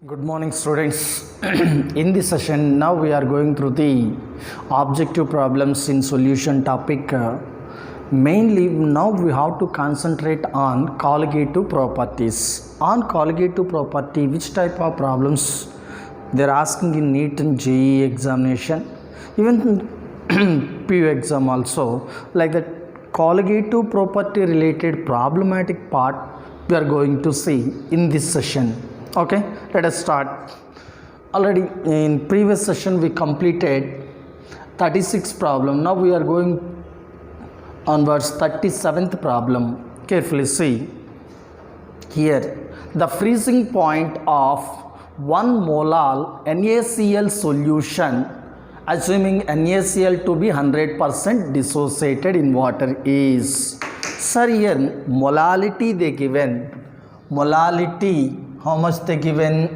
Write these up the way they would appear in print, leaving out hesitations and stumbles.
Good morning, students. In this session, now we are going through the objective problems in solution topic. Mainly, now we have to concentrate on colligative properties. On colligative property, which type of problems they are asking in NEET and JEE examination, even PU exam also, like that colligative property related problematic part we are going to see in this session. Okay, let us start. Already in previous session we completed 36 problem. Now we are going onwards 37th problem. Carefully see here. The freezing point of 1 molar NaCl solution, assuming NaCl to be 100% dissociated in water, is, sir, here molality they given. Molality, how much they given?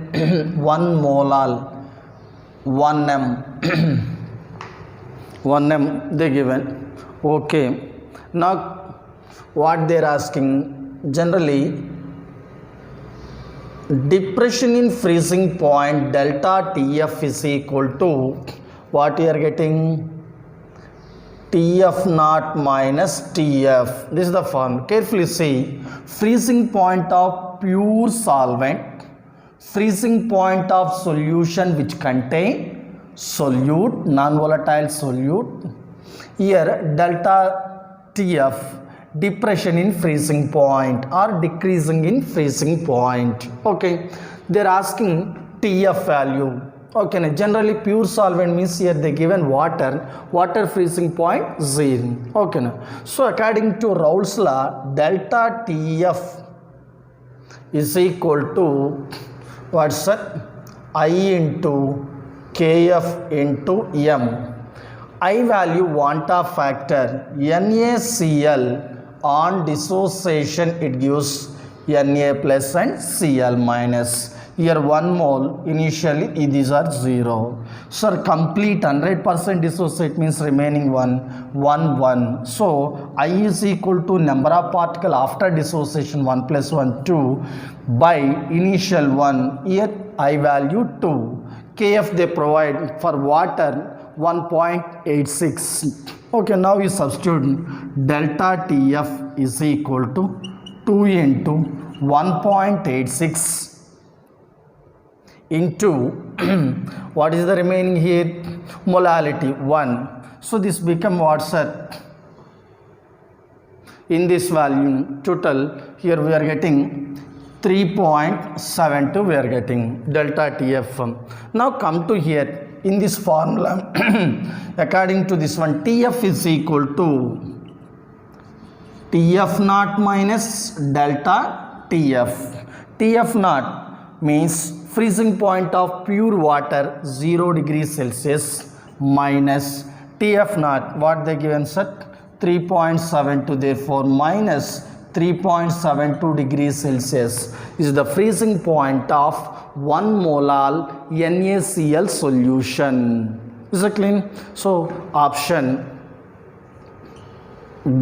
1 molar, 1 m 1 m they given. Okay, now what they are asking, generally depression in freezing point delta Tf is equal to what you are getting? Tf naught minus Tf. This is the form. Carefully see. Freezing point of pure solvent, freezing point of solution which contain solute, non-volatile solute. Here delta Tf, depression in freezing point or decreasing in freezing point. Okay, they are asking Tf value. Okay, now generally pure solvent means here they given water freezing point 0. Okay, now so according to Raoult's law, delta Tf is equal to what's that? I into Kf into m. I value want of factor NaCl on dissociation, it gives Na plus and Cl minus. Here 1 mole, initially these are 0. Sir, complete 100% dissociate means remaining 1, 1, 1. So, I is equal to number of particle after dissociation 1 plus 1, 2 by initial 1. Here I value 2. Kf they provide for water 1.86. Okay, now we substitute delta Tf is equal to 2 into 1.86 into what is the remaining here? Molality 1. So this become what's that? In this value total here we are getting 3.72, we are getting delta Tf. Now come to here in this formula according to this one, Tf is equal to Tf naught minus delta Tf. Tf naught means freezing point of pure water 0 degrees Celsius minus Tf naught, what they given set? 3.72, therefore minus 3.72 degrees Celsius is the freezing point of 1 molar NaCl solution. Is it clear? So option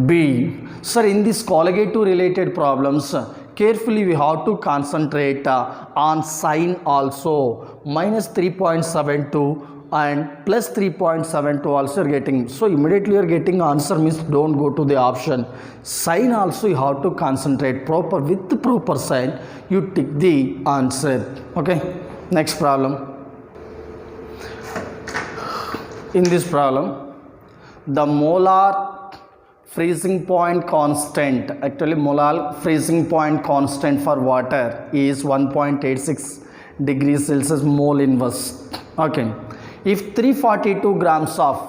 B. Sir, in this colligative related problems, carefully we have to concentrate on sign also. Minus 3.72 and plus 3.72 also you're getting. So immediately you're getting answer means don't go to the option. Sign also you have to concentrate proper, with the proper sign you tick the answer. Okay, next problem. In this problem, the molar freezing point constant, actually molar freezing point constant for water is 1.86 degrees Celsius mole inverse. Okay, if 342 grams of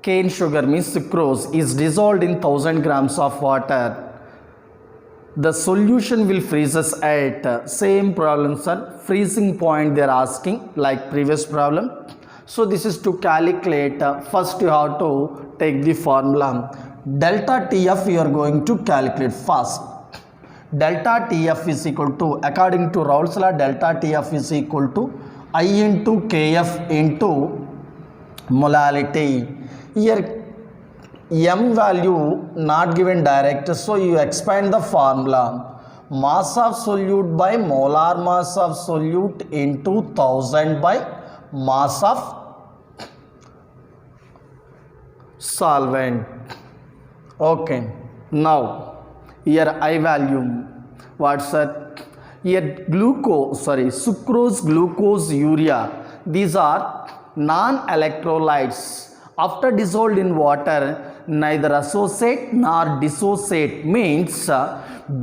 cane sugar means sucrose is dissolved in 1000 grams of water, the solution will freezes at same problem, sir. Freezing point they are asking like previous problem. So this is to calculate, first you have to take the formula. Delta Tf you are going to calculate first. Delta Tf is equal to, according to Raoult's law, delta Tf is equal to I into Kf into molality. Here m value not given direct, so you expand the formula. mass of solute by molar mass of solute into 1000 by mass of solvent. Okay, now here I value, what's that? Here sucrose, glucose, urea, these are non-electrolytes. After dissolved in water, neither associate nor dissociate, means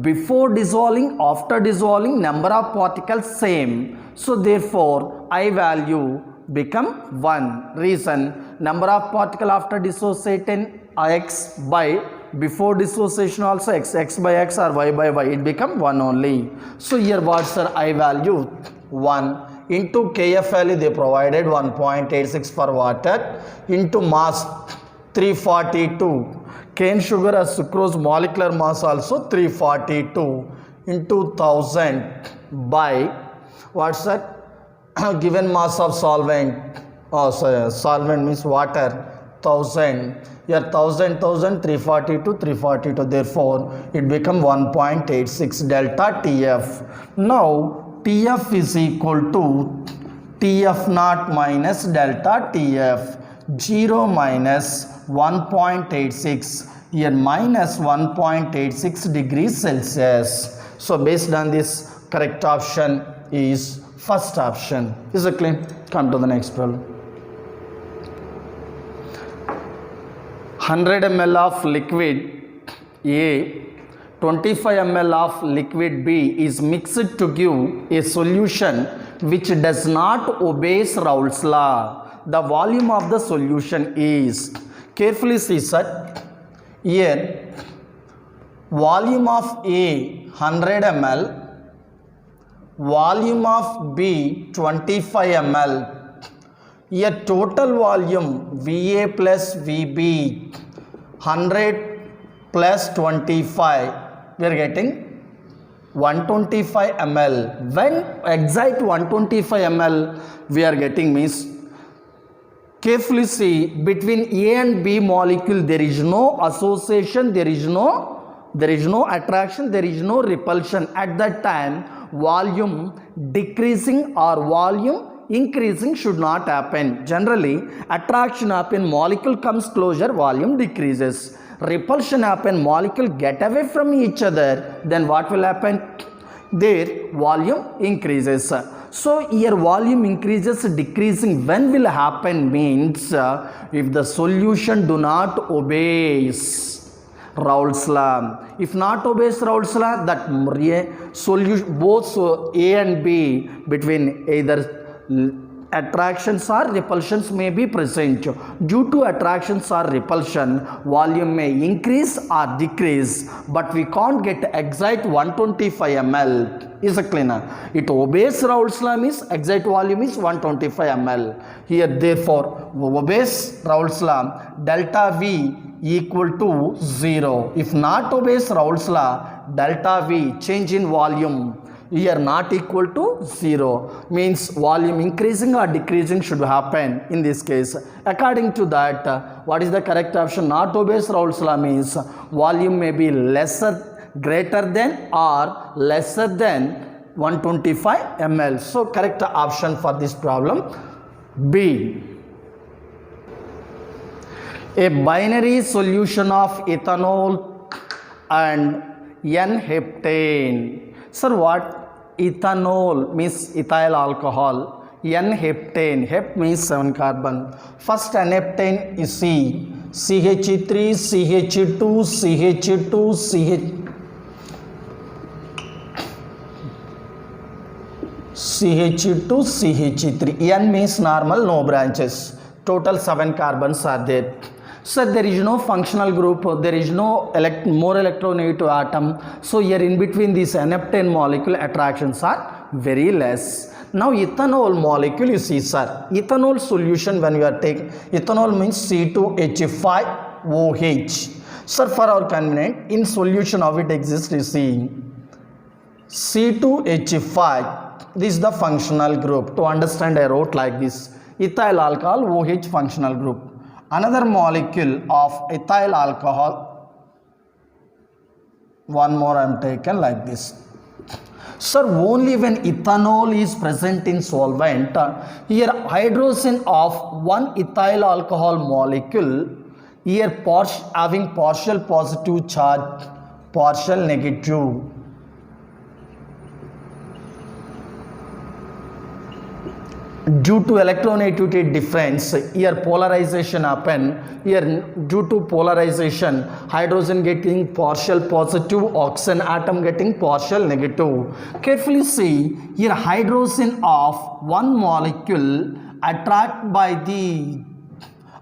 before dissolving, after dissolving, number of particles same. So therefore I value become 1. Reason, number of particle after dissociating x by before dissociation also x by x or y by y, it become 1 only. So here what's the I value? 1 into Kf value they provided 1.86 for water into mass 342. Cane sugar as sucrose molecular mass also 342 into 1000 by what's that? Given mass of solvent, solvent means water, 1000. Here 1000, 342, therefore it become 1.86 delta TF. Now TF is equal to TF naught minus delta TF, 0 minus 1.86, here minus 1.86 degrees Celsius. So based on this, correct option is first option. Is it clear? Come to the next problem. 100 ml of liquid A, 25 ml of liquid B is mixed to give a solution which does not obey Raoult's law. The volume of the solution is, carefully see sir, here volume of A 100 ml, volume of B 25 ml. Here total volume VA plus VB 100 plus 25, we are getting 125 ml. When exact 125 ml we are getting means, carefully see, between A and B molecule there is no association, there is no attraction, there is no repulsion. At that time volume decreasing or volume increasing should not happen. Generally attraction happen, molecule comes closer, volume decreases. Repulsion happen, molecule get away from each other, then what will happen? Their volume increases. So here volume increases, decreasing when will happen means if the solution do not obeys Raoult's law. If not obeys Raoult's law, that solution both A and B between either attractions or repulsions may be present. Due to attractions or repulsion, volume may increase or decrease, but we can't get exact 125 ml. Is a cleaner. It obeys Raoult's law means exact volume is 125 ml. Here therefore obeys Raoult's law, delta V equal to 0. If not obeys Raoult's law, delta V change in volume here not equal to 0, means volume increasing or decreasing should happen in this case. According to that, what is the correct option? Not obeys Raoult's law means volume may be lesser, greater than or lesser than 125 ml. So correct option for this problem B. A binary solution of ethanol and N-heptane. Sir, what ethanol means? Ethyl alcohol. N-heptane. Hep means 7 carbon. First N-heptane is C. CH3, CH2, CH2, CH2, CH3. N means normal, no branches. Total 7 carbons are there. So there is no functional group, there is no more electronegative atom. So here in between these N-heptane molecule attractions are very less. Now ethanol molecule, you see sir, ethanol solution when we are taking, ethanol means C2H5OH. Sir, for our convenience, in solution of it exists, you see C2H5, this is the functional group. To understand I wrote like this, ethyl alcohol OH functional group. Another molecule of ethyl alcohol, one more I am taken like this. Sir, only when ethanol is present in solvent, here hydrogen of one ethyl alcohol molecule, here having partial positive charge, partial negative. Due to electronegativity difference, here polarization happen. Here due to polarization, hydrogen getting partial positive, oxygen atom getting partial negative. Carefully see, here hydrogen of one molecule attract by the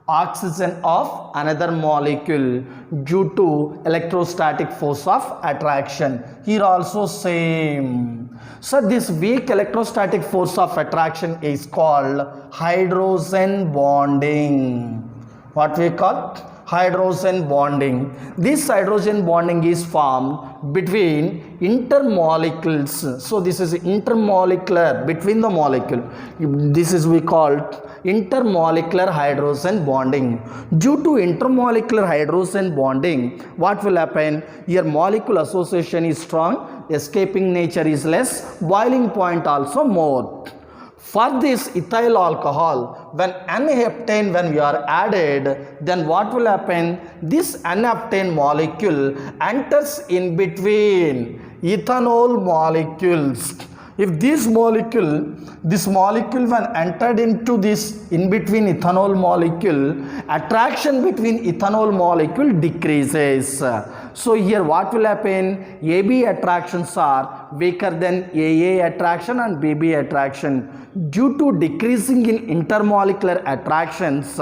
oxygen of another molecule due to electrostatic force of attraction. Here also same. So this weak electrostatic force of attraction is called hydrogen bonding. What we call? Hydrogen bonding. This hydrogen bonding is formed between intermolecules. So this is intermolecular, between the molecule. This is we call intermolecular hydrogen bonding. Due to intermolecular hydrogen bonding, what will happen? Your molecule association is strong, escaping nature is less, boiling point also more. For this ethyl alcohol, when N-heptane when we are added, then what will happen? This N-heptane molecule enters in between ethanol molecules. If this molecule when entered into this in between ethanol molecule, attraction between ethanol molecule decreases. So here what will happen? AB attractions are weaker than AA attraction and BB attraction. Due to decreasing in intermolecular attractions,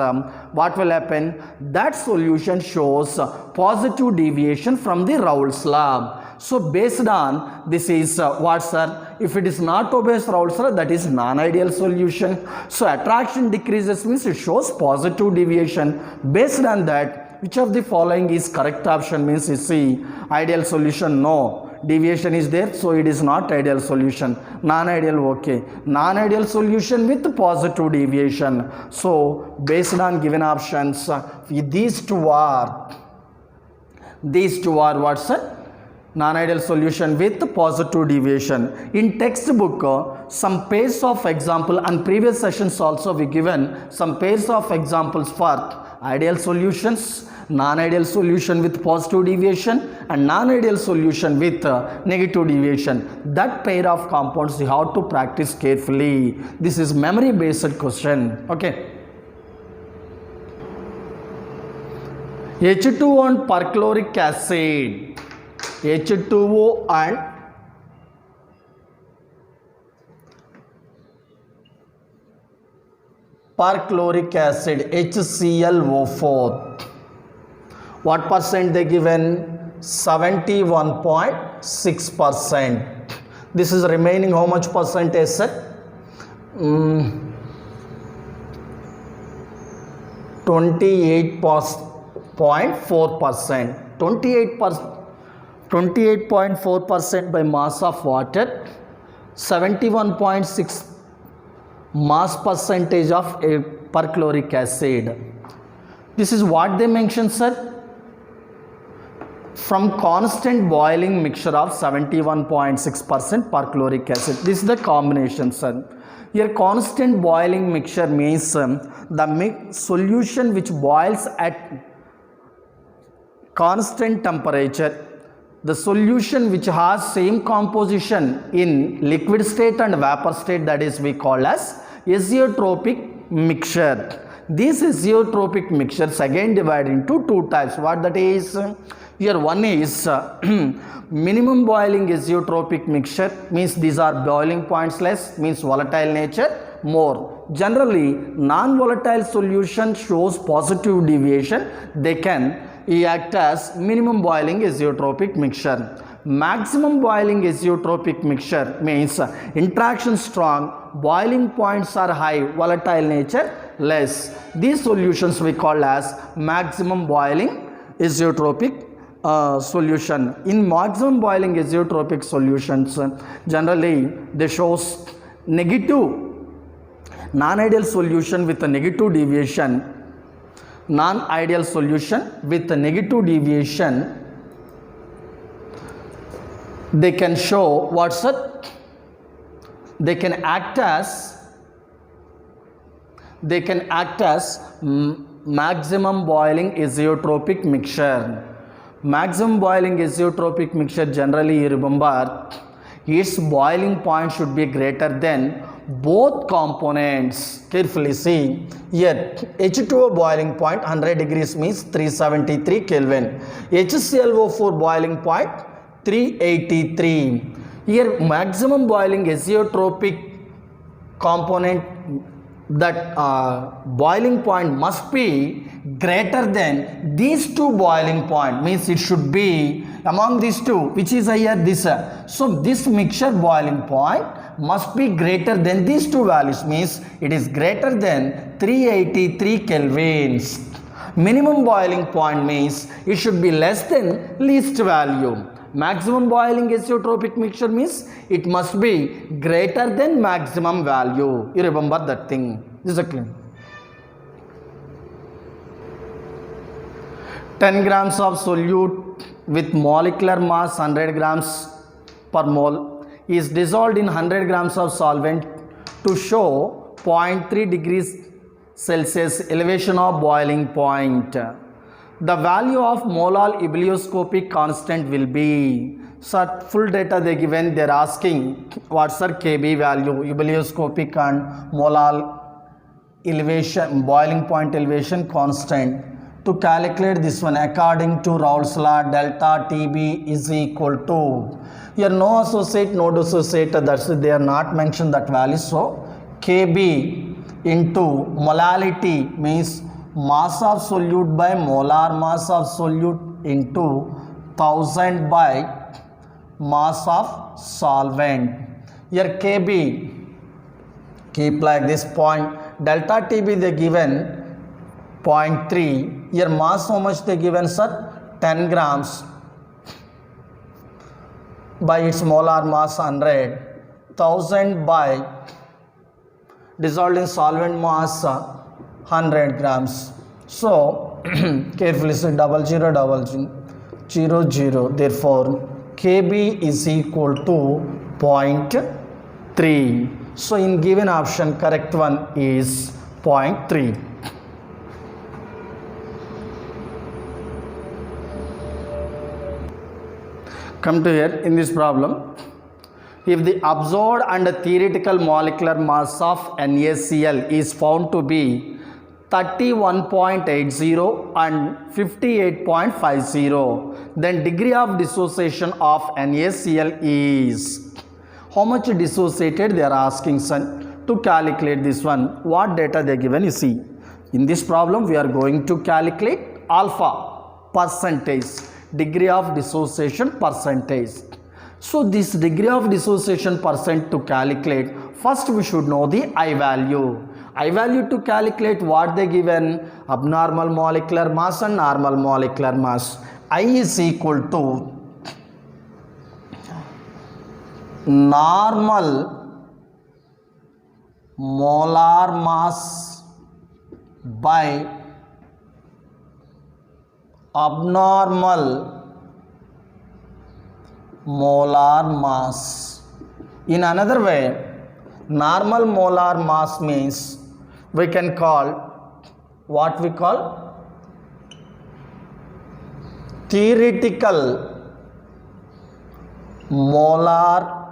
what will happen? That solution shows positive deviation from the Raoult's law. So based on this is what, sir? If it is not obeys Raoult's law, that is non-ideal solution. So attraction decreases means it shows positive deviation. Based on that, which of the following is correct option? Means you see ideal solution, no. Deviation is there, so it is not ideal solution. Non-ideal, okay. Non-ideal solution with positive deviation. So based on given options, these two are what, sir? Non-ideal solution with positive deviation. In textbook, some pairs of example, and previous sessions also we given some pairs of examples for ideal solutions, non-ideal solution with positive deviation, and non-ideal solution with negative deviation. That pair of compounds you have to practice carefully. This is memory based question. Okay. H2O and perchloric acid. H2O and perchloric acid, HClO4. What percent they given? 71.6%. This is remaining how much percentage, sir? 28.4%. 28.4% by mass of water, 71.6 mass percentage of perchloric acid. This is what they mentioned, sir. From constant boiling mixture of 71.6% perchloric acid. This is the combination, sir. Here constant boiling mixture means the solution which boils at constant temperature. The solution which has same composition in liquid state and vapor state, that is we call as azeotropic mixture. These azeotropic mixtures again divided into two types. What that is? Here one is minimum boiling azeotropic mixture, means these are boiling points less, means volatile nature more. Generally non-volatile solution shows positive deviation. They can act as minimum boiling azeotropic mixture. Maximum boiling azeotropic mixture means interaction strong, boiling points are high, volatile nature less. These solutions we call as maximum boiling azeotropic solution. In maximum boiling azeotropic solutions, generally they shows negative non-ideal solution with a negative deviation. Non-ideal solution with a negative deviation they can show what's it, they can act as maximum boiling azeotropic mixture. Maximum boiling azeotropic mixture, generally you remember, its boiling point should be greater than both components. Carefully see here, H2O boiling point 100 degrees means 373 Kelvin. HClO4 boiling point 383. Here maximum boiling azeotropic component, that boiling point must be greater than these two boiling point, means it should be among these two, which is here this. So this mixture boiling point must be greater than these two values, means it is greater than 383 kelvins. Minimum boiling point means it should be less than least value. Maximum boiling azeotropic mixture means it must be greater than maximum value. You remember that thing. This is a clean. 10 grams of solute with molecular mass 100 grams per mole is dissolved in 100 grams of solvent to show 0.3 degrees Celsius elevation of boiling point. The value of molar ebullioscopic constant will be. So full data they given, they are asking what's the Kb value, ebullioscopic and molar elevation, boiling point elevation constant. To calculate this one, according to Raoult's law, delta Tb is equal to, here no associate, no dissociate, that's it, they are not mentioned that value. So Kb into molality means mass of solute by molar mass of solute into 1000 by mass of solvent. Here Kb, keep like this point, delta Tb they given 0.3, here mass how much they given, sir, 10 grams by its molar mass 100, 1000 by dissolved in solvent mass 100 grams. So carefully say 0000, therefore Kb is equal to 0.3. So in given option, correct one is 0.3. Come to here in this problem. If the absorbed and theoretical molecular mass of NaCl is found to be 31.80 and 58.50, then degree of dissociation of NaCl is. How much dissociated they are asking, son. To calculate this one, what data they given, you see. In this problem we are going to calculate alpha, percentage, degree of dissociation percentage. So this degree of dissociation percent to calculate, first we should know the I value. I value to calculate what they given, abnormal molecular mass and normal molecular mass. I is equal to normal molar mass by abnormal molar mass. In another way, normal molar mass means we can call, what we call, theoretical molar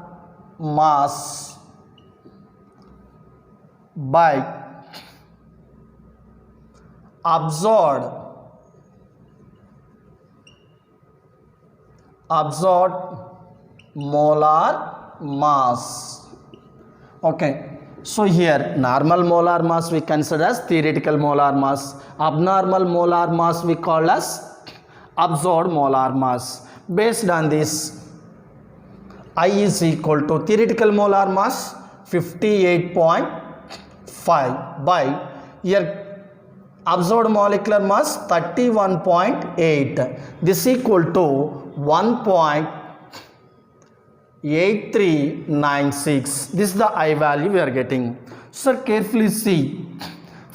mass by absorbed molar mass. Okay, so here normal molar mass we consider as theoretical molar mass, abnormal molar mass we call as absorbed molar mass. Based on this, I is equal to theoretical molar mass 58.5 by here absorbed molecular mass 31.8. This equal to 1.8396. This is the I value we are getting. So carefully see.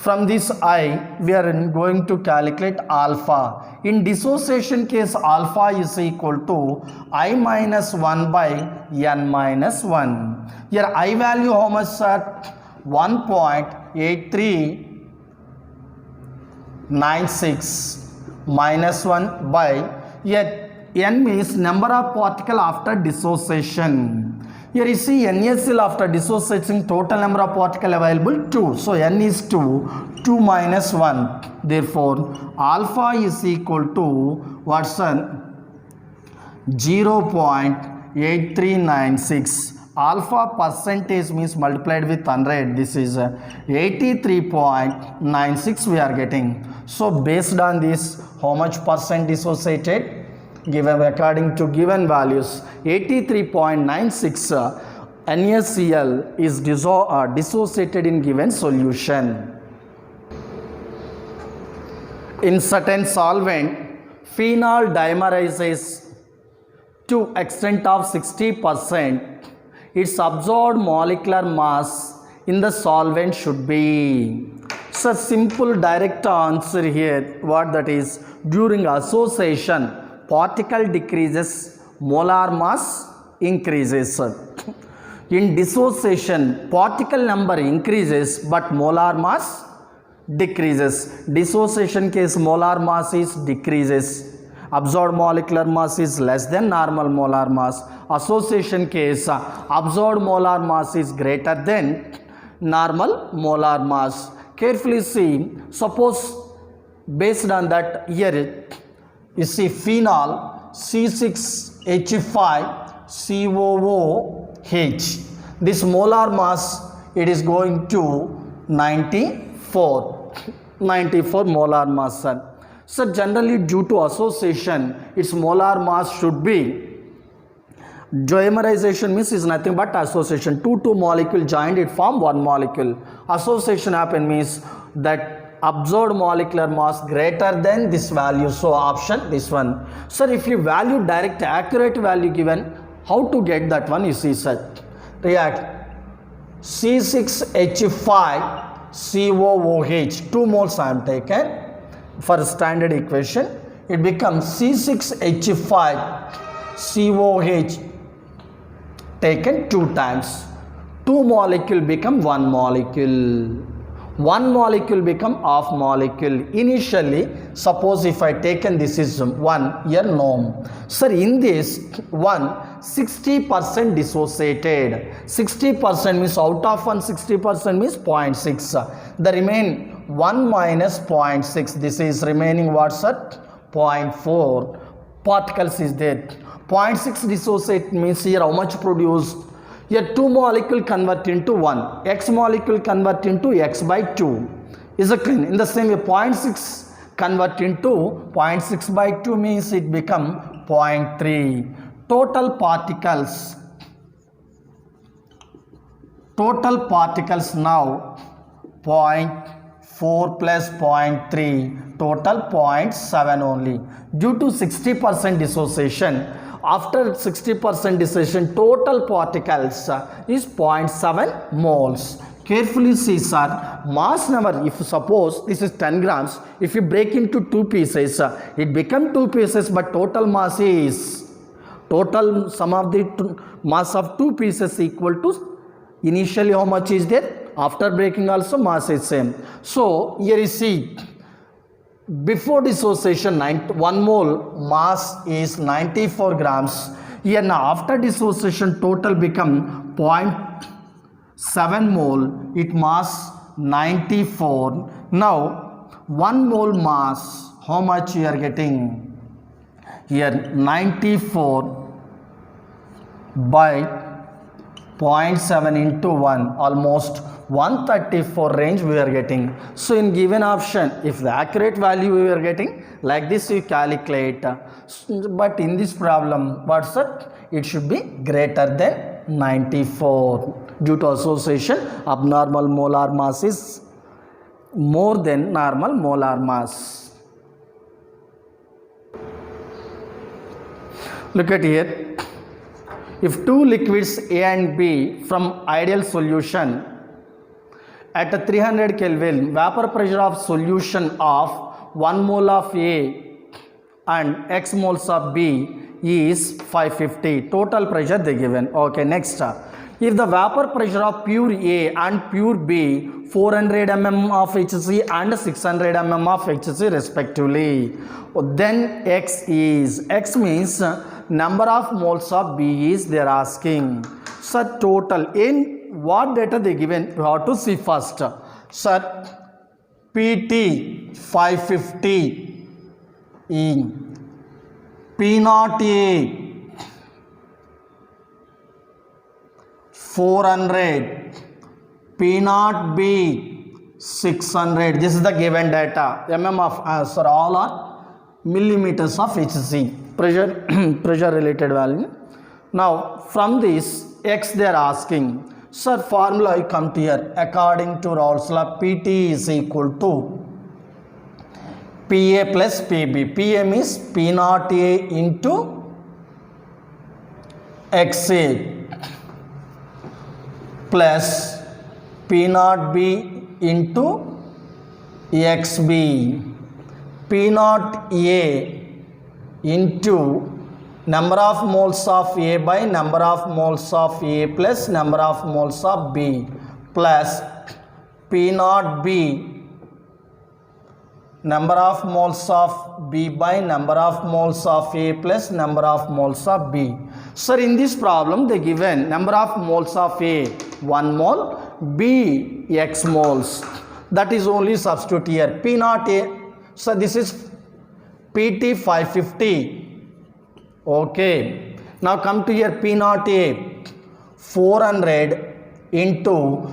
from this I we are going to calculate alpha. In dissociation case, alpha is equal to I minus 1 by n minus 1. Here I value how much, sir? 1.8396 minus 1 by, yet n means number of particle after dissociation. Here you see NaCl after dissociating, total number of particle available 2. So n is 2, 2 minus 1. Therefore, alpha is equal to what's 0.8396. Alpha percentage means multiplied with 100. This is 83.96 we are getting. So based on this, how much percent dissociated? Given according to given values, 83.96 NaCl is dissociated in given solution. In certain solvent, phenol dimerizes to extent of 60%. Its absorbed molecular mass in the solvent should be. So simple direct answer here, what that is, during association, particle decreases, molar mass increases. In dissociation, particle number increases but molar mass decreases. Dissociation case, molar mass is decreases. Absorbed molecular mass is less than normal molar mass. Association case, absorbed molar mass is greater than normal molar mass. Carefully see, suppose based on that here, you see phenol C6H5COOH. This molar mass, it is going to 94 molar mass. So generally due to association, its molar mass should be, dimerization means is nothing but association. Two molecule joined, it form one molecule. Association happen means that absorbed molecular mass greater than this value. So option this one. Sir, if you value direct accurate value given, how to get that one? You see, sir, react C6H5COOH 2 moles I am taken for standard equation. It becomes C6H5COOH taken 2 times. 2 molecule become 1 molecule. 1 molecule become half molecule. Initially, suppose if I taken this is 1 year norm. Sir, in this 60% dissociated. 60% means out of 1, 60% means 0.6. The remain 1 minus 0.6. This is remaining what's at 0.4 particles is there. 0.6 dissociate means here how much produced? Here 2 molecule convert into 1, X molecule convert into X by 2. Is it clear? In the same way, 0.6 convert into 0.6 by 2 means it become 0.3. Total particles now 0.4 plus 0.3, total 0.7 only. Due to 60% dissociation, after 60% dissociation, total particles is 0.7 moles. Carefully see, sir, mass number, if suppose this is 10 grams, if you break into 2 pieces, it become 2 pieces, but total mass is, total sum of the mass of 2 pieces equal to initially how much is there, after breaking also mass is same. So here you see, before dissociation 1 mole mass is 94 grams. Here now after dissociation total become 0.7 mole, it mass 94. Now 1 mole mass, how much you are getting? Here 94 by 0.7 into 1, almost 134 range we are getting. So in given option, if the accurate value we are getting, like this you calculate. But in this problem, what's that? It should be greater than 94. Due to association, abnormal molar mass is more than normal molar mass. Look at here. If 2 liquids A and B from ideal solution at a 300 Kelvin, vapor pressure of solution of 1 mole of A and x moles of B is 550. Total pressure they given. Okay, next. If the vapor pressure of pure A and pure B 400 mm of Hc and 600 mm of Hc respectively, then x means number of moles of B is they are asking. So total in what data they given, you have to see first. Sir, PT 550 in P0A 400, P0B 600. This is the given data. Mm of all are millimeters of Hc pressure pressure related value. Now from this x they are asking. Sir, formula I come to here. According to Raoult's law, PT is equal to PA plus PB. PA means P0A into XA plus P0B into XB. P0A into number of moles of A by number of moles of A plus number of moles of B plus P0B number of moles of B by number of moles of A plus number of moles of B. Sir, in this problem they given number of moles of A 1 mole, B x moles. That is only substitute here. P0A. So this is PT 550. Okay, now come to here. P0A 400 into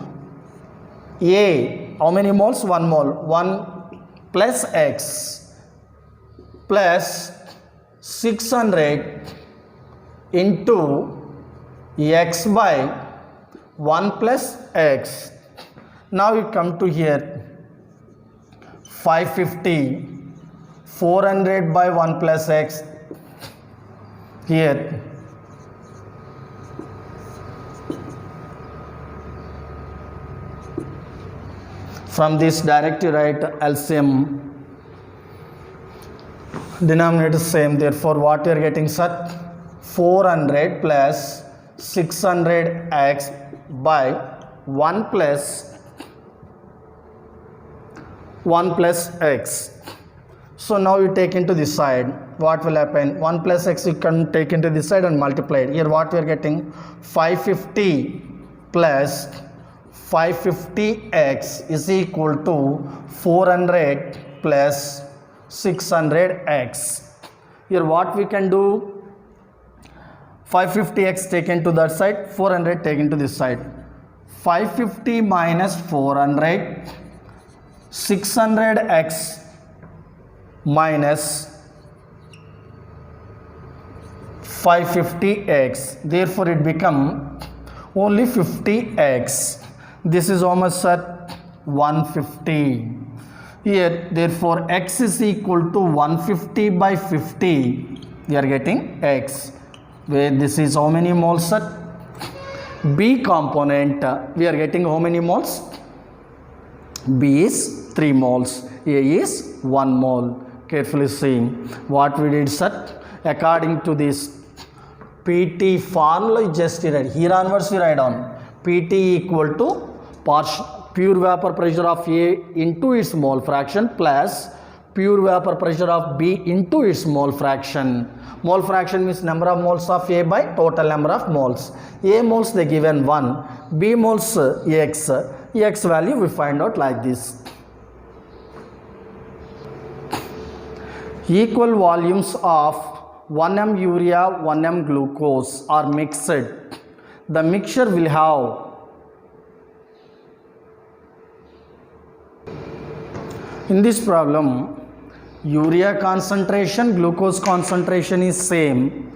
A, how many moles? 1 mole. 1 plus x plus 600 into x by 1 plus x. Now you come to here 550 400 by 1 plus x. Here from this direct you write LCM, denominator same, therefore what you are getting, sir? 400 plus 600x by 1 plus x. So now you take into this side, what will happen? 1 plus x you can take into this side and multiply it. Here what we are getting? 550 plus 550x is equal to 400 plus 600x. Here what we can do? 550x taken to that side, 400 taken to this side. 550 minus 400, 600x minus 550x. Therefore it become only 50x. This is how much, sir? 150. Here therefore x is equal to 150 by 50. We are getting x, where this is how many moles, sir? B component we are getting how many moles? B is 3 moles, A is 1 mole. Carefully see what we did, sir. According to this PT formula you just read, here onwards we write on PT equal to pure vapor pressure of A into its mole fraction plus pure vapor pressure of B into its mole fraction. Mole fraction means number of moles of A by total number of moles. A moles they given 1, B moles x value we find out like this. Equal volumes of 1m urea 1m glucose are mixed. The mixture will have in this problem urea concentration, glucose concentration is same,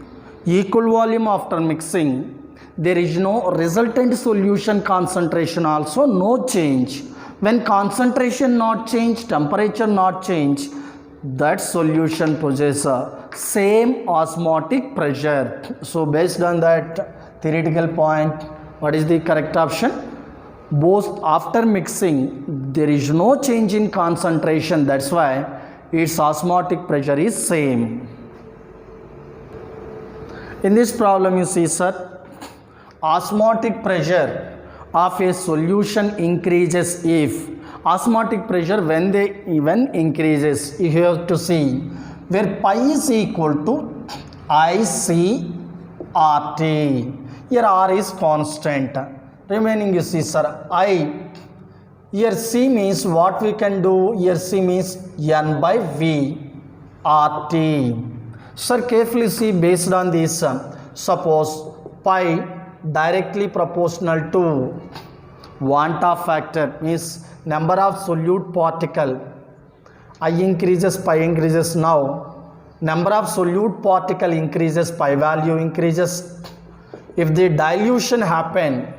equal volume after mixing. There is no resultant solution concentration also, no change. When concentration not change, temperature not change, that solution possesses same osmotic pressure. So based on that theoretical point, what is the correct option? both after mixing there is no change in concentration, that's why its osmotic pressure is same. In this problem you see, sir, osmotic pressure of a solution increases if osmotic pressure when increases, you have to see where pi is equal to IC RT. Here R is constant. Remaining you see, sir, I. Here C means what we can do, here C means N by V RT. Sir, carefully see based on this. Suppose pi directly proportional to Vanta factor means number of solute particle. I increases, pi increases. Now number of solute particle increases, pi value increases. If the dilution happen,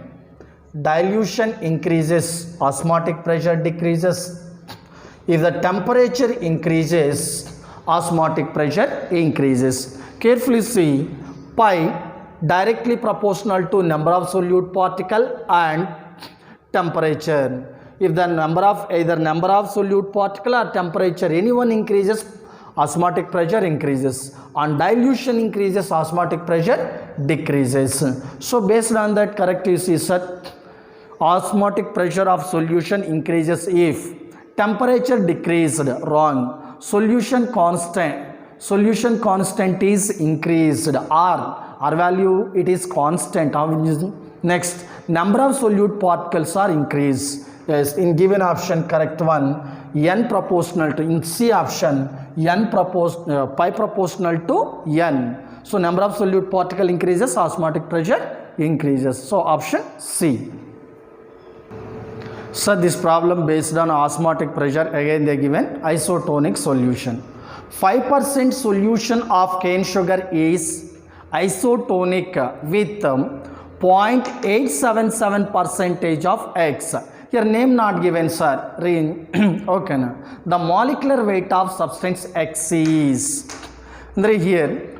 dilution increases, osmotic pressure decreases. If the temperature increases, osmotic pressure increases. Carefully see, pi directly proportional to number of solute particle and temperature. If the either number of solute particle or temperature any one increases, osmotic pressure increases. On dilution increases, osmotic pressure decreases. So based on that, correct you see, sir, osmotic pressure of solution increases if temperature decreased, wrong. Solution constant is increased, R value it is constant. Next, number of solute particles are increased. Yes, in given option, correct one, N proportional to, in C option, pi proportional to N. So number of solute particle increases, osmotic pressure increases. So option C. So this problem based on osmotic pressure, again they given isotonic solution. 5% solution of cane sugar is isotonic with 0.877% of X. Here name not given, sir. Okay, na. The molecular weight of substance X is. Here,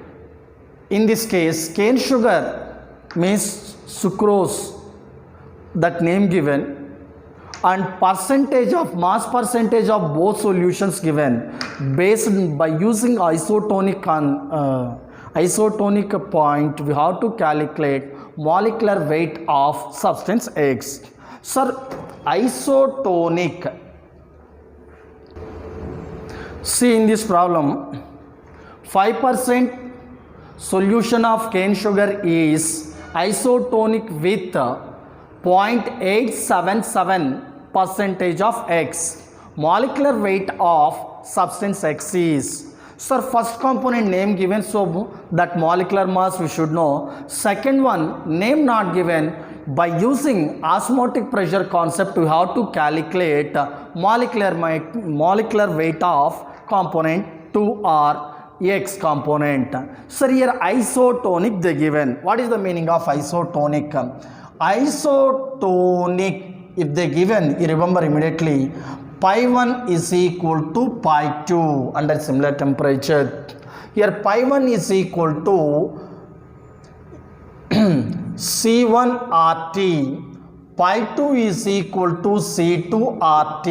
in this case, cane sugar means sucrose, that name given, and percentage of mass percentage of both solutions given based by using isotonic point. We have to calculate molecular weight of substance X. Sir, isotonic, see in this problem 5% solution of cane sugar is isotonic with 0.877% of X. Molecular weight of substance X is. Sir, first component name given, so that molecular mass we should know. Second one, name not given. By using osmotic pressure concept, we have to calculate molecular weight of component 2 or X component. Sir, here isotonic they given. What is the meaning of isotonic? Isotonic, if they given, you remember immediately, pi 1 is equal to pi 2 under similar temperature. Here pi 1 is equal to C1 RT, pi 2 is equal to C2 RT.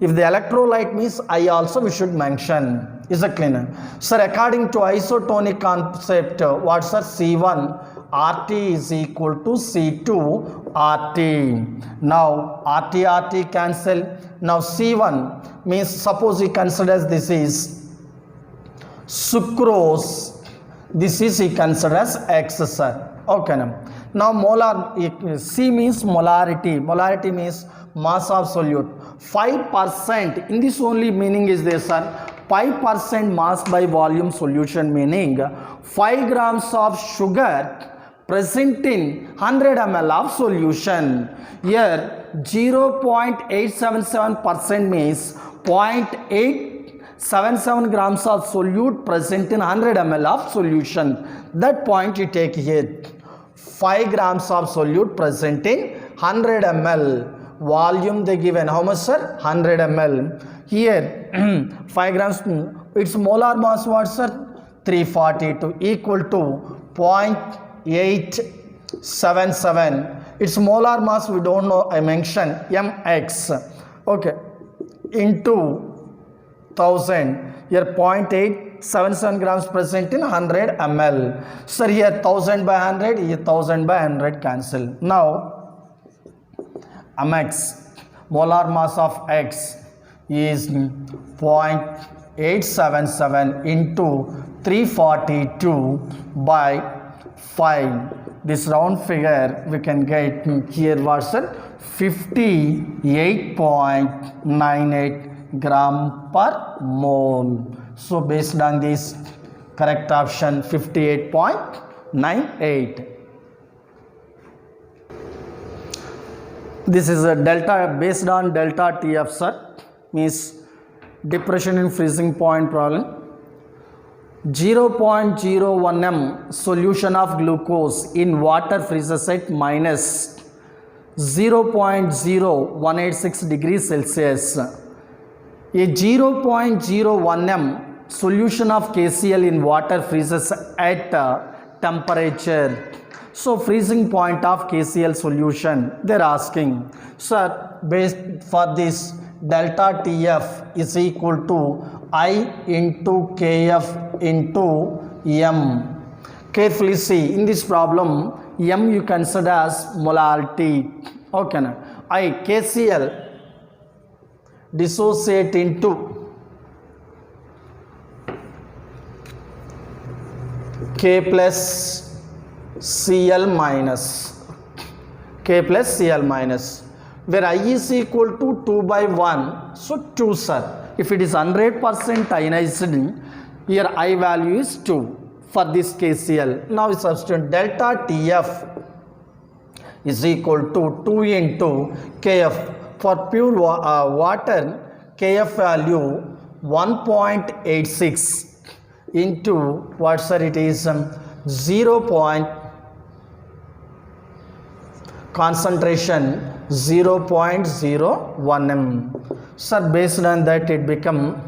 If the electrolyte means I also we should mention. Is it clear? Sir, according to isotonic concept, what's the C1 RT is equal to C2 RT. Now RT cancel. Now C1 means, suppose we consider this is sucrose, this is he considers X, sir. Okay, now molar, C means molarity. Molarity means mass of solute. 5%, in this only meaning is there, sir. 5% mass by volume solution, meaning 5 grams of sugar present in 100 ml of solution. Here 0.877% means 0.877 grams of solute present in 100 ml of solution. That point you take here. 5 grams of solute present in 100 ml. Volume they given, how much, sir? 100 ml. Here 5 grams, its molar mass what, sir? 342 equal to 0.877. its molar mass we don't know, I mentioned mx, okay, into 1000, here 0.877 grams present in 100 ml. So here 1000 by 100, here 1000 by 100 cancel. Now mx, molar mass of x is 0.877 into 342 by 5. This round figure we can get here was 58.98 gram per mole. So based on this, correct option 58.98. This is a delta based on delta TF, sir, means depression in freezing point problem. 0.01 m solution of glucose in water freezes at minus 0.0186 degrees Celsius. A 0.01 m solution of KCl in water freezes at temperature. So freezing point of KCl solution they are asking. Sir, based for this, delta TF is equal to I into KF into M. Carefully see, in this problem, M you consider as molarity. Okay, now I KCl dissociate into K plus Cl minus, K plus Cl minus, where I is equal to 2 by 1, so 2, sir. If it is 100% ionized, here I value is 2 for this KCl. Now we substitute delta TF is equal to 2 into KF. For pure water, KF value 1.86 into what, sir, it is 0. Concentration 0.01 m. Sir, based on that it become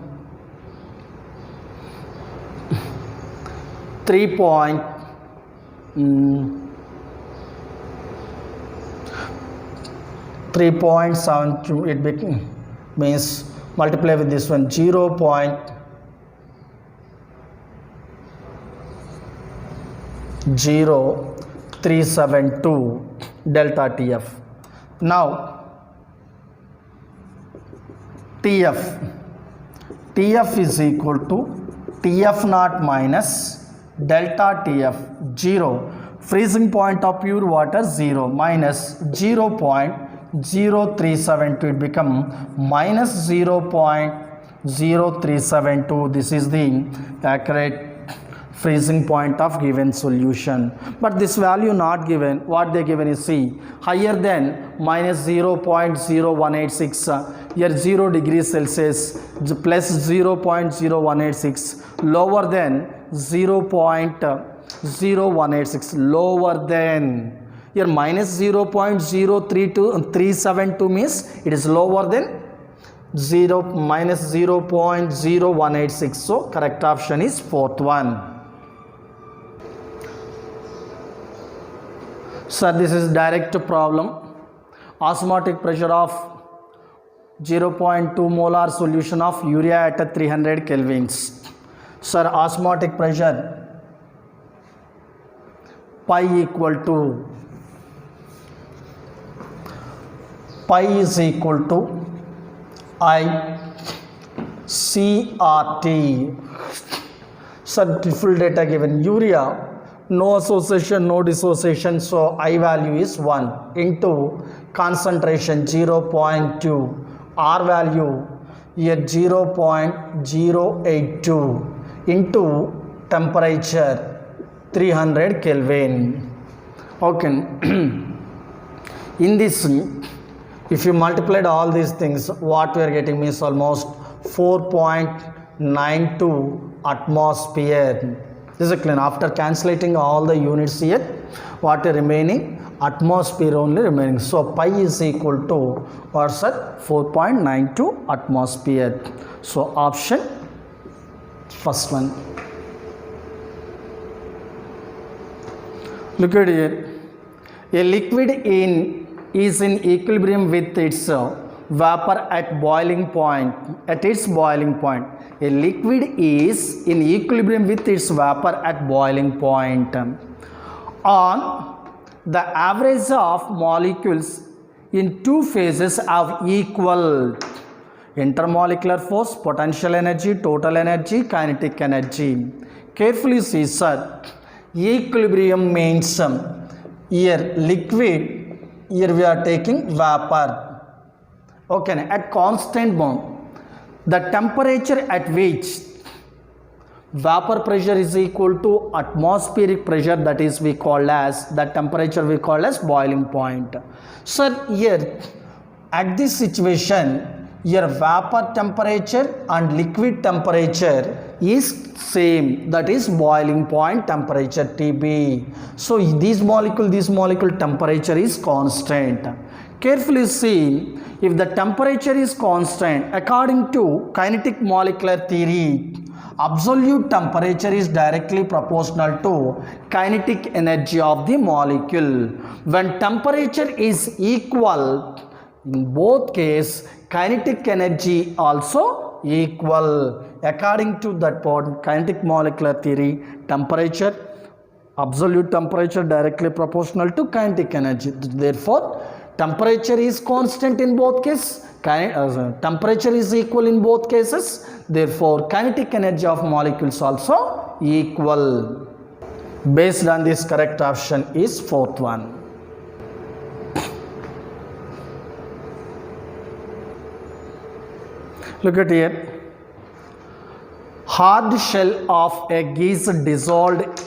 3.72, it became, means multiply with this one 0.0372 delta TF. Now TF is equal to TF naught minus delta TF 0. Freezing point of pure water 0 minus 0.0372, it become minus 0.0372. This is the accurate freezing point of given solution. But this value not given, what they given is C, higher than minus 0.0186, here 0 degrees Celsius plus 0.0186, lower than 0.0186, lower than, here minus 0.0372 means it is lower than minus 0.0186. So correct option is fourth one. Sir, this is direct problem. Osmotic pressure of 0.2 molar solution of urea at 300 kelvins. Sir, osmotic pressure pi equal to, pi is equal to I CRT. Sir, full data given. Urea, no association, no dissociation, so I value is 1 into concentration 0.2, R value here 0.082 into temperature 300 Kelvin. Okay. In this, if you multiplied all these things, what we are getting means almost 4.92 atmosphere. This is clear. After cancellating all the units here, what is remaining? Atmosphere only remaining. So pi is equal to what's that? 4.92 atmosphere. So option first one. Look at here. A liquid is in equilibrium with its vapor at boiling point. At its boiling point, a liquid is in equilibrium with its vapor at boiling point. On the average of molecules in two phases have equal intermolecular force, potential energy, total energy, kinetic energy. Carefully see, sir. Equilibrium means here liquid, here we are taking vapor. Okay, at constant bond, the temperature at which vapor pressure is equal to atmospheric pressure, that is we call as, that temperature we call as boiling point. So here at this situation, your vapor temperature and liquid temperature is same, that is boiling point temperature TB. So this molecule temperature is constant. Carefully see, if the temperature is constant, according to kinetic molecular theory, absolute temperature is directly proportional to kinetic energy of the molecule. When temperature is equal, in both cases, kinetic energy also equal. According to that point, kinetic molecular theory, temperature, absolute temperature directly proportional to kinetic energy. Therefore, temperature is constant in both cases, temperature is equal in both cases, therefore kinetic energy of molecules also equal. Based on this, correct option is fourth one. Look at here. Hard shell of egg is dissolved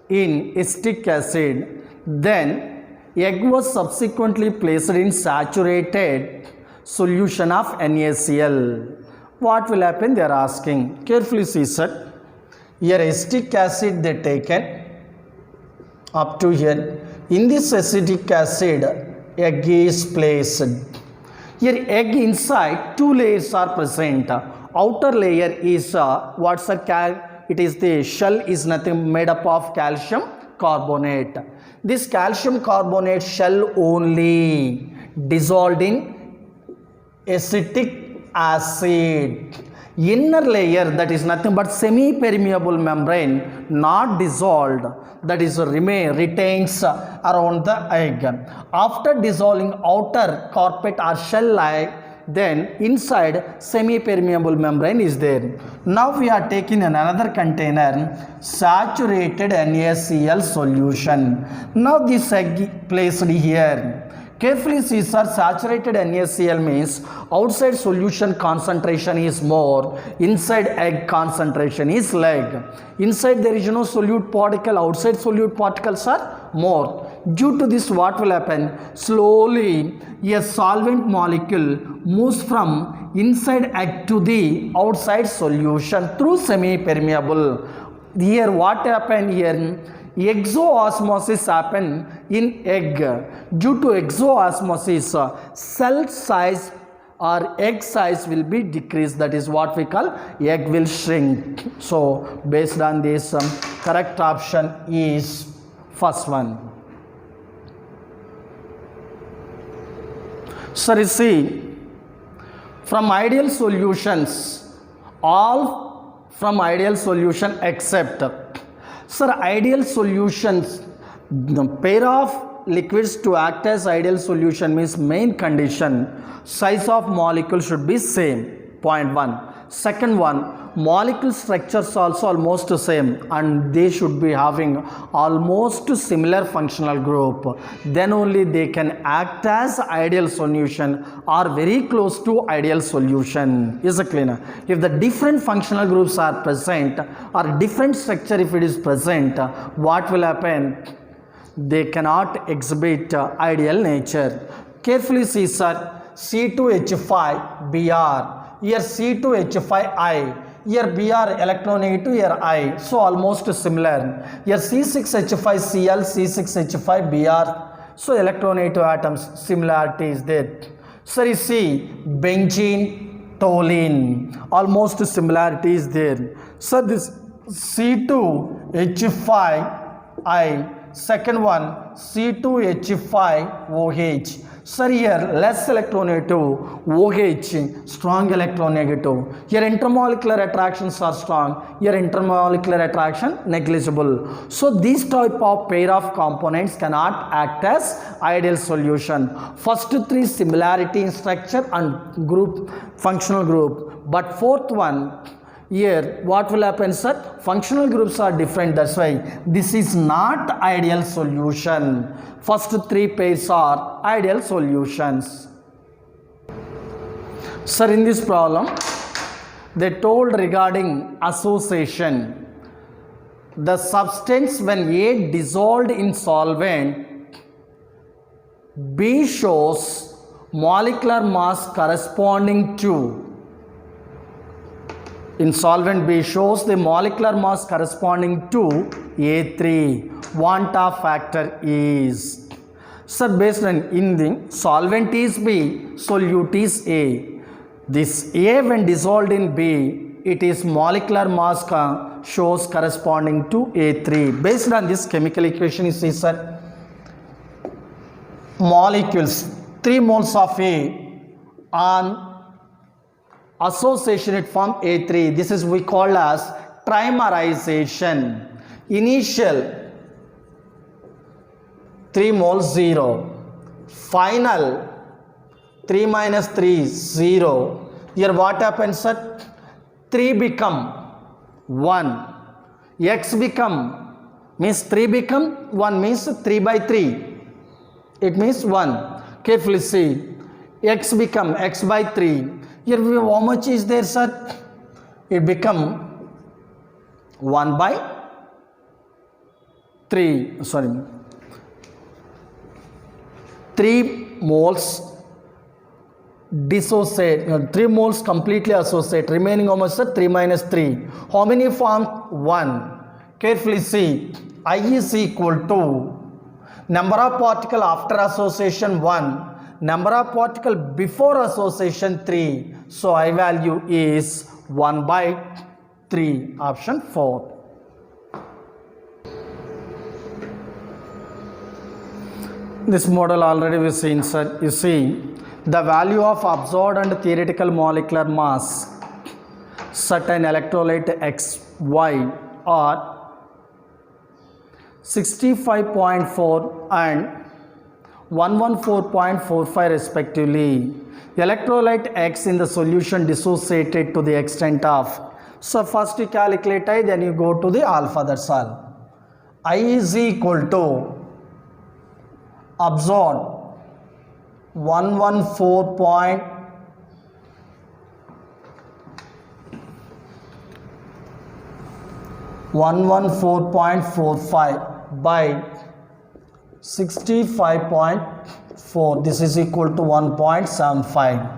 in acetic acid, then egg was subsequently placed in saturated solution of NaCl. What will happen? They are asking. Carefully see, sir. Here acetic acid they taken up to here. In this acetic acid, egg is placed. Here egg inside two layers are present. Outer layer is it is the shell is nothing made up of calcium carbonate. This calcium carbonate shell only dissolved in acetic acid. Inner layer, that is nothing but semi-permeable membrane, not dissolved, that is retains around the egg. After dissolving outer carpet or shell layer, then inside semi-permeable membrane is there. Now we are taking another container, saturated NaCl solution. Now this egg placed here. Carefully see, sir, saturated NaCl means outside solution concentration is more, inside egg concentration is less. Inside there is no solute particle, outside solute particles are more. Due to this, what will happen? Slowly a solvent molecule moves from inside egg to the outside solution through semi-permeable. Here what happened here? Exoosmosis happen in egg. Due to exoosmosis, cell size or egg size will be decreased. That is what we call egg will shrink. So based on this, correct option is first one. So you see, from ideal solutions, all from ideal solution except, sir, ideal solutions, the pair of liquids to act as ideal solution means main condition, size of molecule should be same, point 1. Second one, molecule structures also almost the same and they should be having almost similar functional group. Then only they can act as ideal solution or very close to ideal solution. Is it clear? If the different functional groups are present or different structure if it is present, what will happen? They cannot exhibit ideal nature. Carefully see, sir, C2H5Br. Here C2H5I, here Br electronegative, here I, so almost similar. Here C6H5Cl, C6H5Br, so electronegative atoms, similarity is there. So you see benzene, toluene, almost similarity is there. So this C2H5I, Second one C2H5OH. Sir, here less electronegative, OH strong electronegative. Here intermolecular attractions are strong, here intermolecular attraction negligible. So these type of pair of components cannot act as ideal solution. First three similarity in structure and group, functional group, but fourth one, here what will happen, sir? Functional groups are different, that's why this is not ideal solution. First three pairs are ideal solutions. Sir, in this problem they told regarding association. The substance when A dissolved in solvent, B shows molecular mass corresponding to, in solvent B shows the molecular mass corresponding to A3. Vanta factor is. Sir, based on in the solvent is B, solute is A. This A when dissolved in B, it is molecular mass shows corresponding to A3. Based on this chemical equation, you see, sir, molecules 3 moles of A on association it form A3. This is we call as trimerization. Initial 3 moles 0, final 3 minus 3 0. Here what happens, sir? 3 become 1, x become means 3 become 1 means 3 by 3, it means 1. Carefully see, x become x by 3. Here how much is there, sir? It become 1 by 3, sorry, 3 moles dissociate, 3 moles completely associate, remaining how much, sir? 3 minus 3. How many form? 1. Carefully see, I is equal to number of particle after association 1, number of particle before association 3. So I value is 1 by 3, option 4. This model already we seen, sir. You see, the value of absorbed and theoretical molecular mass certain electrolyte X, Y are 65.4 and 114.45 respectively. Electrolyte X in the solution dissociated to the extent of, so first you calculate I, then you go to the alpha, that's all. I is equal to absorbed 114.45 by 65.4, this is equal to 1.75.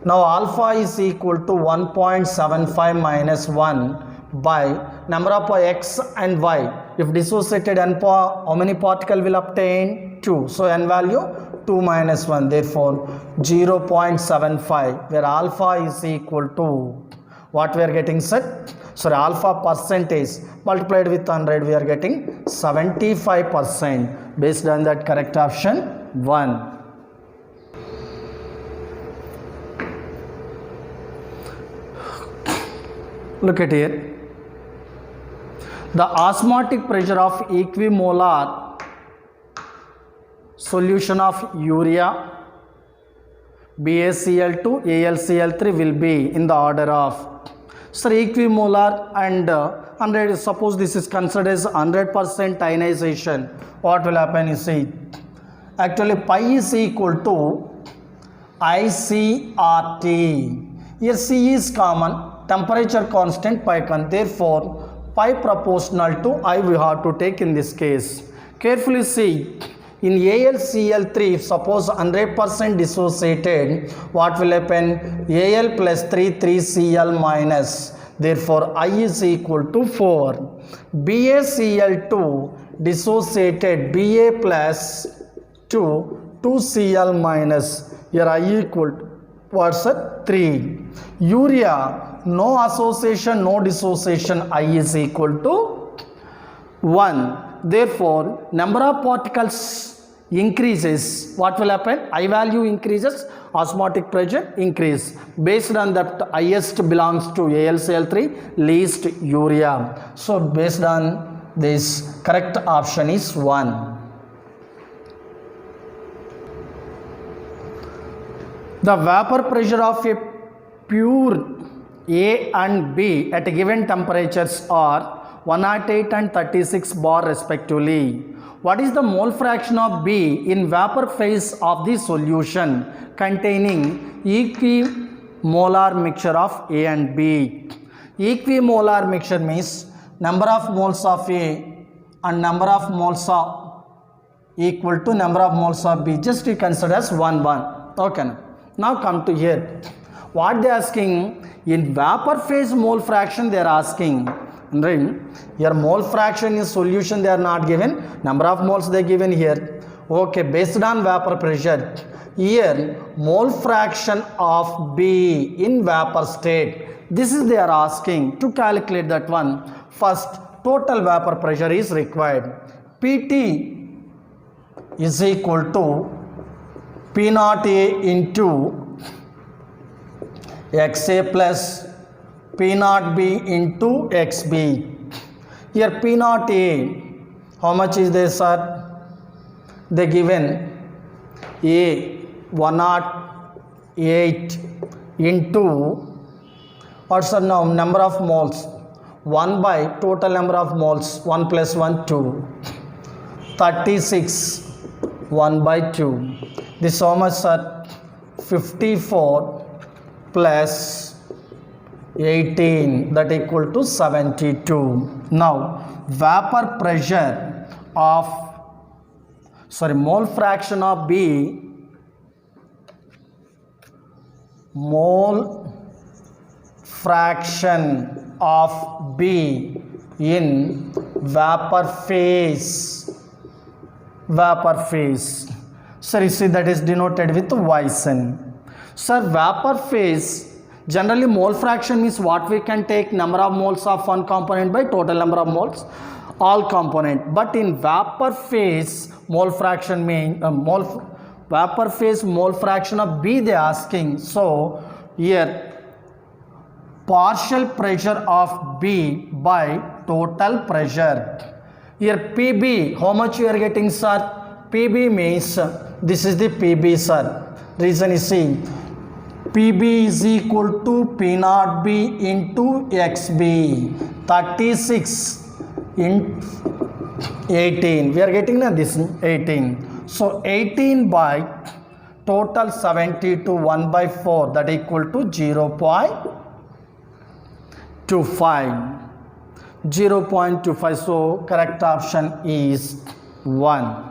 Now alpha is equal to 1.75 minus 1 by number of x and y. If dissociated n, how many particle will obtain? 2. So n value 2 minus 1, therefore 0.75, where alpha is equal to what we are getting, set? So alpha percentage multiplied with 100, we are getting 75%. Based on that, correct option 1. Look at here. The osmotic pressure of equimolar solution of urea, BaCl2, AlCl3 will be in the order of, so equimolar and 100, suppose this is considered as 100% ionization, what will happen, you see, actually pi is equal to ICRT. Here C is common, temperature constant pi con, therefore pi proportional to I we have to take in this case. Carefully see, in AlCl3, if suppose 100% dissociated, what will happen? Al plus 3Cl minus, therefore I is equal to 4. BaCl2 dissociated, Ba plus 2Cl minus, here I equal to what's that? 3. Urea, no association, no dissociation, I is equal to 1. Therefore, number of particles increases. What will happen? I value increases, osmotic pressure increase. Based on that, highest belongs to AlCl3, least urea. So based on this, correct option is 1. The vapor pressure of a pure A and B at given temperatures are 108 and 36 bar respectively. What is the mole fraction of B in vapor phase of the solution containing equimolar mixture of A and B? Equimolar mixture means number of moles of A and number of moles of equal to number of moles of B. Just you consider as 1, 1. Okay. Now come to here. What they are asking in vapor phase mole fraction, they are asking. Right? Your mole fraction is solution, they are not given. Number of moles they are given here. Okay, based on vapor pressure. Here, mole fraction of B in vapor state. This is they are asking. To calculate that one, first total vapor pressure is required. PT is equal to P naught A into XA plus P naught B into XB. Here P naught A, how much is there, sir? They given A 108 into, what's the number of moles? 1 by total number of moles, 1 plus 1, 2. 36, 1 by 2. This how much, sir? 54 plus 18, that equal to 72. Now, vapor pressure of, mole fraction of B, mole fraction of B in vapor phase. Sir, you see that is denoted with Ysen. Sir, vapor phase, generally mole fraction means what we can take number of moles of one component by total number of moles, all component. But in vapor phase, mole fraction mean vapor phase mole fraction of B they are asking. So here partial pressure of B by total pressure. Here PB, how much you are getting, sir? PB means, this is the PB, sir. Reason is see, PB is equal to P naught B into XB. 36 in 18. We are getting this 18. So 18 by total 72, 1 by 4, that equal to 0.25. 0.25. So correct option is 1.